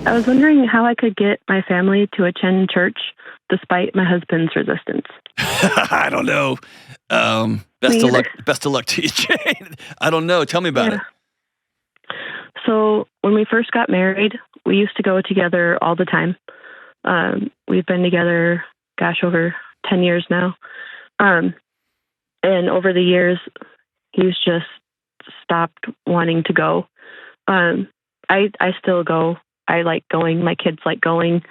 I was wondering how I could get my family to attend church despite my husband's resistance. I don't know. Best of luck to you, Jane. I don't know. Tell me about it. So when we first got married, we used to go together all the time. We've been together, over 10 years now. And over the years, he's just stopped wanting to go. I still go. I like going. My kids like going.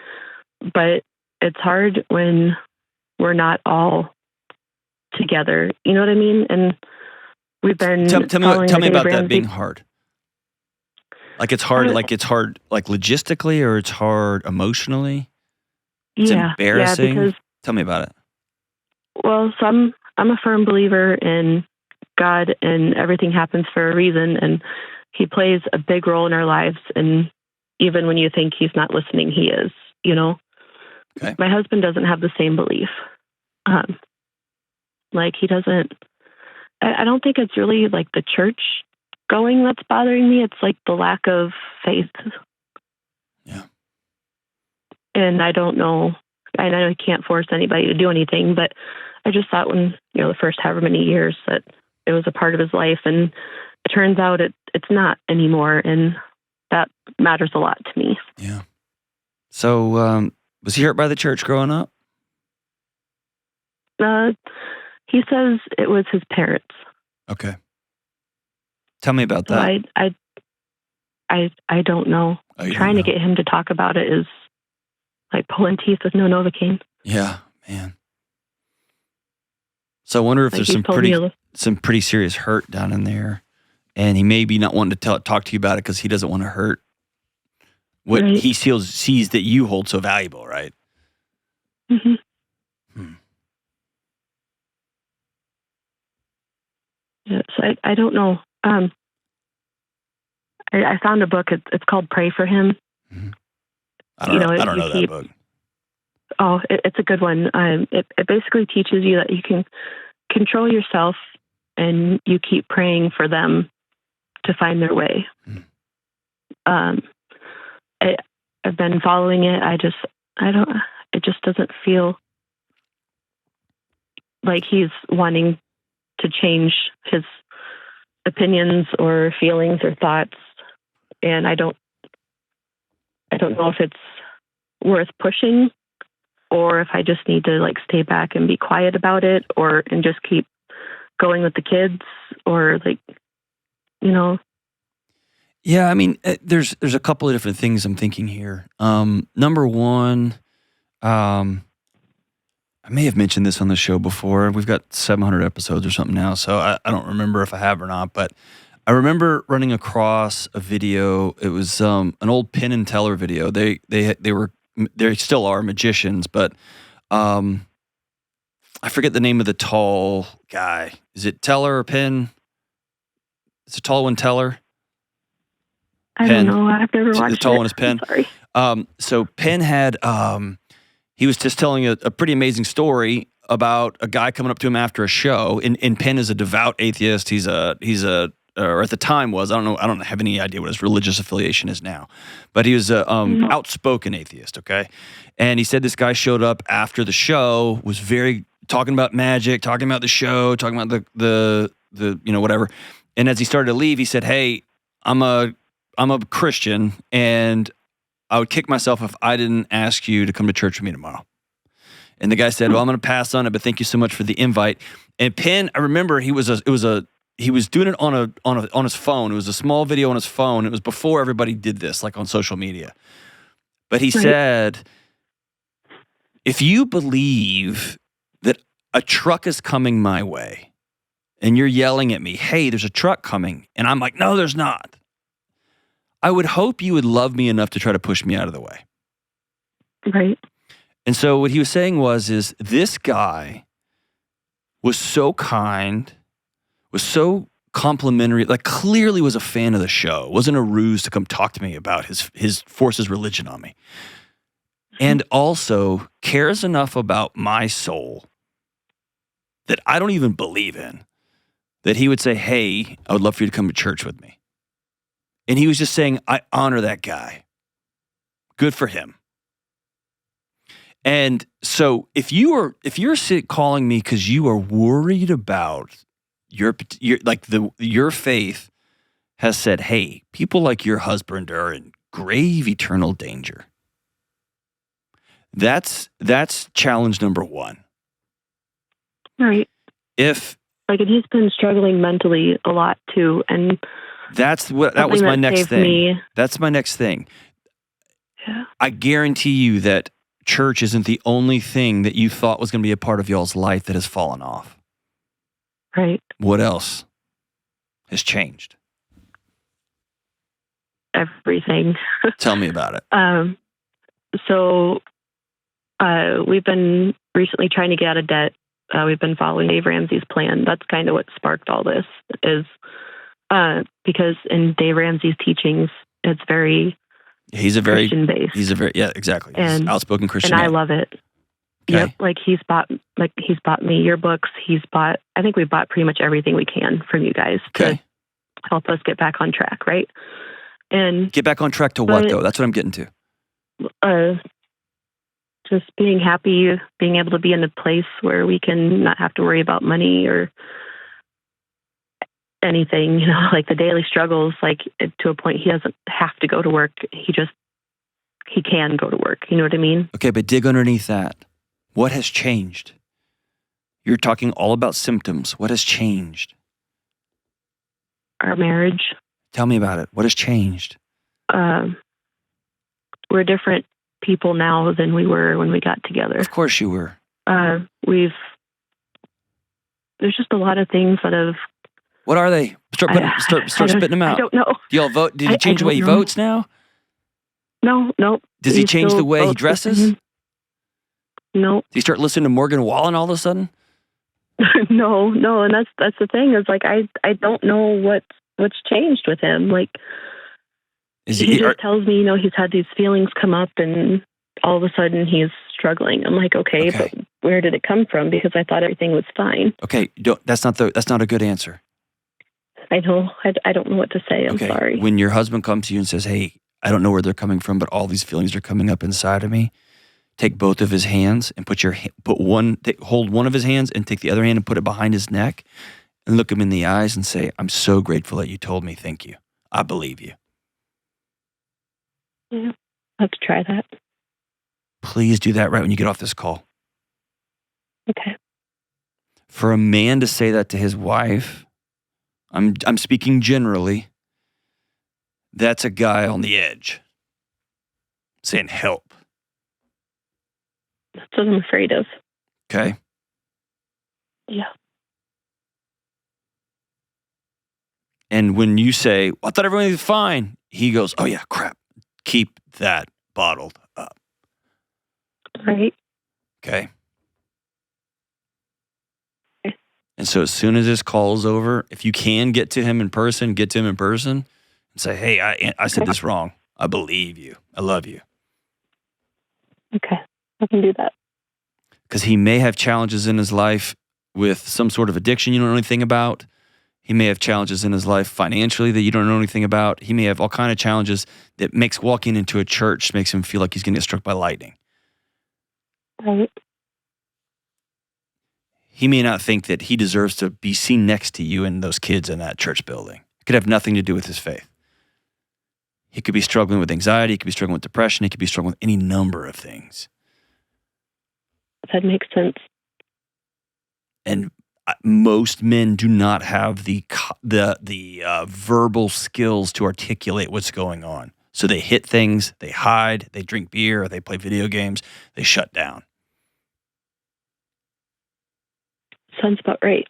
But it's hard when we're not all together. You know what I mean? And we've been tell me about Ramsey. that being hard. Like it's hard. Like logistically, or it's hard emotionally. It's embarrassing. Yeah, because, tell me about it. Well, so I'm a firm believer in God, and everything happens for a reason, and He plays a big role in our lives. And even when you think He's not listening, He is. You know. Okay. My husband doesn't have the same belief. Like he doesn't. I don't think it's really like the church going that's bothering me. It's like the lack of faith. Yeah. And I don't know. I know I can't force anybody to do anything, but I just thought when, the first however many years that it was a part of his life, and it turns out it's not anymore, and that matters a lot to me. Yeah. So, was he hurt by the church growing up? He says it was his parents. Okay. Tell me about that. I don't know. Trying to get him to talk about it is like pulling teeth with no Novocaine. Yeah, man. So I wonder if there's some pretty serious hurt down in there, and he may be not wanting to talk to you about it because he doesn't want to hurt what he sees that you hold so valuable, right? Mm-hmm. Yeah, so I don't know. I found a book. It's called Pray for Him. Mm-hmm. I don't know that book. Oh, it's a good one. It basically teaches you that you can control yourself, and you keep praying for them to find their way. Mm. I've been following it. It just doesn't feel like he's wanting to change his opinions or feelings or thoughts. And I don't know if it's worth pushing, or if I just need to stay back and be quiet about it, and just keep going with the kids, or Yeah, I mean, there's a couple of different things I'm thinking here. Number one, I may have mentioned this on the show before. We've got 700 episodes or something now, so I don't remember if I have or not. But I remember running across a video. It was an old Penn and Teller video. They still are magicians, but I forget the name of the tall guy. Is it Teller or Penn? Is it tall one Teller? I don't know. I've never watched it. The tall one is Penn. Sorry. So Penn had, he was just telling a pretty amazing story about a guy coming up to him after a show. And Penn is a devout atheist. He's a, or at the time was, I don't have any idea what his religious affiliation is now, but he was a outspoken atheist. Okay. And he said this guy showed up after the show, was talking about magic, talking about the show, talking about the whatever. And as he started to leave, he said, "Hey, I'm a Christian, and I would kick myself if I didn't ask you to come to church with me tomorrow." And the guy said, "Well, I'm going to pass on it, but thank you so much for the invite." And Penn, I remember he was doing it on his phone. It was a small video on his phone. It was before everybody did this, like on social media. But he said, "If you believe that a truck is coming my way, and you're yelling at me, 'Hey, there's a truck coming,' and I'm like, 'No, there's not,' I would hope you would love me enough to try to push me out of the way." Right. And so what he was saying is this guy was so kind, was so complimentary, clearly was a fan of the show. It wasn't a ruse to come talk to me about his force his religion on me. And also cares enough about my soul that I don't even believe in, that he would say, "Hey, I would love for you to come to church with me." And he was just saying, I honor that guy. Good for him. And so if you're calling me because you are worried about your faith has said, hey, people like your husband are in grave eternal danger. That's challenge number one. Right. If and he's been struggling mentally a lot too, and that was my next thing. That's my next thing. Yeah. I guarantee you that church isn't the only thing that you thought was going to be a part of y'all's life that has fallen off. Right. What else has changed? Everything. Tell me about it. So we've been recently trying to get out of debt. We've been following Dave Ramsey's plan. That's kind of what sparked all this, is because in Dave Ramsey's teachings, it's very Christian based. Exactly. He's an outspoken Christian. And I love it. Okay. Yep. He's bought me your books. I think we bought pretty much everything we can from you guys to help us get back on track. Right. And get back on track to what though? That's what I'm getting to. Just being happy, being able to be in a place where we can not have to worry about money or anything, like the daily struggles, to a point he doesn't have to go to work. He can go to work. You know what I mean? Okay, but dig underneath that. What has changed? You're talking all about symptoms. What has changed? Our marriage. Tell me about it. What has changed? We're different people now than we were when we got together. Of course you were. There's just a lot of things that have. What are they? Start spitting them out. I don't know. Do y'all vote? Did he change the way he votes now? No. Does he change the way he dresses? No. Does he start listening to Morgan Wallen all of a sudden? No, and that's the thing, is I don't know what's changed with him. He just tells me, he's had these feelings come up and all of a sudden he's struggling. I'm like, okay, but where did it come from? Because I thought everything was fine. Okay, that's not a good answer. I know. I don't know what to say. I'm sorry. When your husband comes to you and says, hey, I don't know where they're coming from, but all these feelings are coming up inside of me, take both of his hands and hold one of his hands and take the other hand and put it behind his neck and look him in the eyes and say, I'm so grateful that you told me. Thank you. I believe you. Yeah, I'll have to try that. Please do that right when you get off this call. Okay. For a man to say that to his wife, I'm speaking generally, that's a guy on the edge saying help. That's what I'm afraid of. Okay. Yeah. And when you say, well, I thought everything was fine, he goes, oh yeah, crap. Keep that bottled up. Right. Okay. And so as soon as this call is over, if you can get to him in person and say, hey, I said this wrong. I believe you. I love you. Okay. I can do that. Because he may have challenges in his life with some sort of addiction you don't know anything about. He may have challenges in his life financially that you don't know anything about. He may have all kinds of challenges that makes walking into a church makes him feel like he's going to get struck by lightning. Right. He may not think that he deserves to be seen next to you and those kids in that church building. It could have nothing to do with his faith. He could be struggling with anxiety. He could be struggling with depression. He could be struggling with any number of things. That makes sense. And most men do not have the verbal skills to articulate what's going on. So they hit things, they hide, they drink beer, they play video games, they shut down. Sounds about right.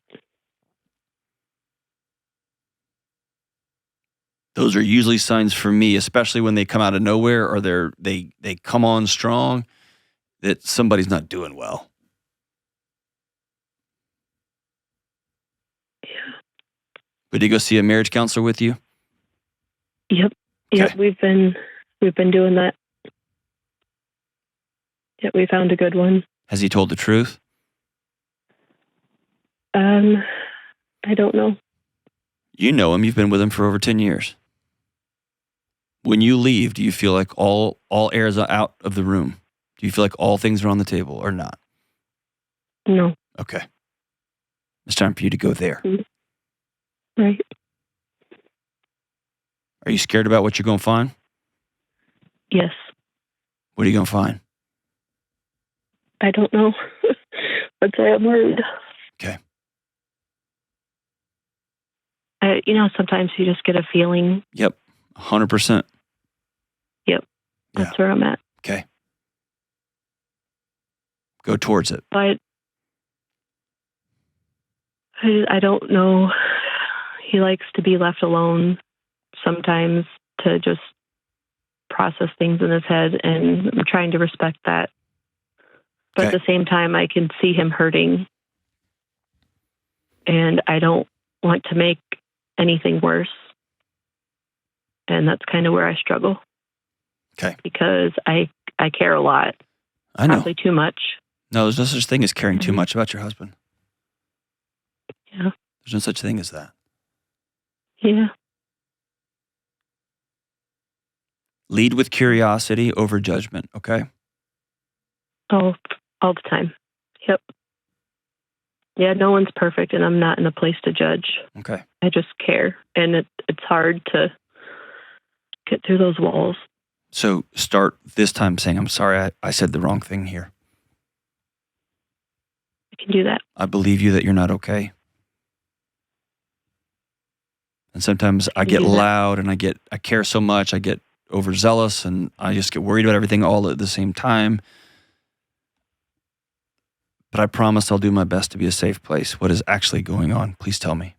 Those are usually signs for me, especially when they come out of nowhere or they come on strong, that somebody's not doing well. Yeah. Would you go see a marriage counselor with you? Yep. Okay. Yep. We've been doing that. Yep. We found a good one. Has he told the truth? I don't know. You know him. You've been with him for over 10 years. When you leave, do you feel like all air is out of the room? Do you feel like all things are on the table or not? No. Okay. It's time for you to go there. Right. Are you scared about what you're going to find? Yes. What are you going to find? I don't know. That's why I'm worried. Okay. Sometimes you just get a feeling. Yep. 100%. Yep. That's where I'm at. Okay. Go towards it. But I don't know. He likes to be left alone sometimes to just process things in his head, and I'm trying to respect that. But at the same time, I can see him hurting, and I don't want to make anything worse. And that's kind of where I struggle. Okay. Because I care a lot. I know. Probably too much. No, there's no such thing as caring too much about your husband. Yeah. There's no such thing as that. Yeah. Lead with curiosity over judgment, okay? Oh, all the time. Yep. Yeah, no one's perfect, and I'm not in a place to judge. Okay. I just care, and it's hard to get through those walls. So start this time saying, I'm sorry, I said the wrong thing here. I can do that. I believe you that you're not okay. And sometimes I get loud and I care so much, I get overzealous, and I just get worried about everything all at the same time. But I promise I'll do my best to be a safe place. What is actually going on? Please tell me.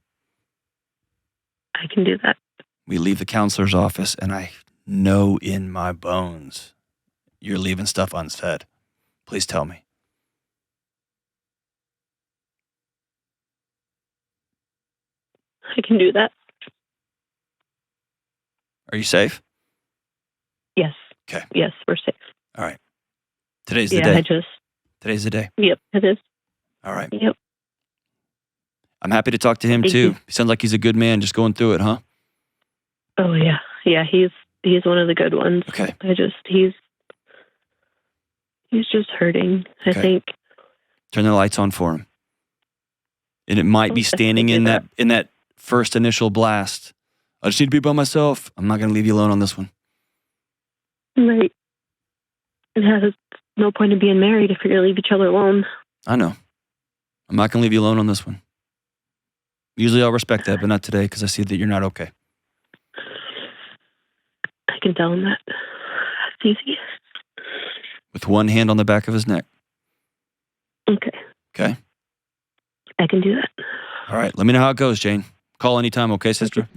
I can do that. We leave the counselor's office, and I know in my bones you're leaving stuff unsaid. Please tell me. I can do that. Are you safe? Yes. Okay. Yes, we're safe. All right. Today's the day. Yeah, Today's the day. Yep, it is. All right. Yep. I'm happy to talk to him too. He sounds like he's a good man just going through it, huh? Oh yeah. Yeah, he's one of the good ones. Okay. He's just hurting, I think. Turn the lights on for him. And it might be standing in that first initial blast. I just need to be by myself. I'm not going to leave you alone on this one. Right. It has no point in being married if you're going to leave each other alone. I know. I'm not going to leave you alone on this one. Usually I'll respect that, but not today because I see that you're not okay. I can tell him that. That's easy. With one hand on the back of his neck. Okay. Okay? I can do that. All right. Let me know how it goes, Jane. Call anytime, okay, sister? Okay.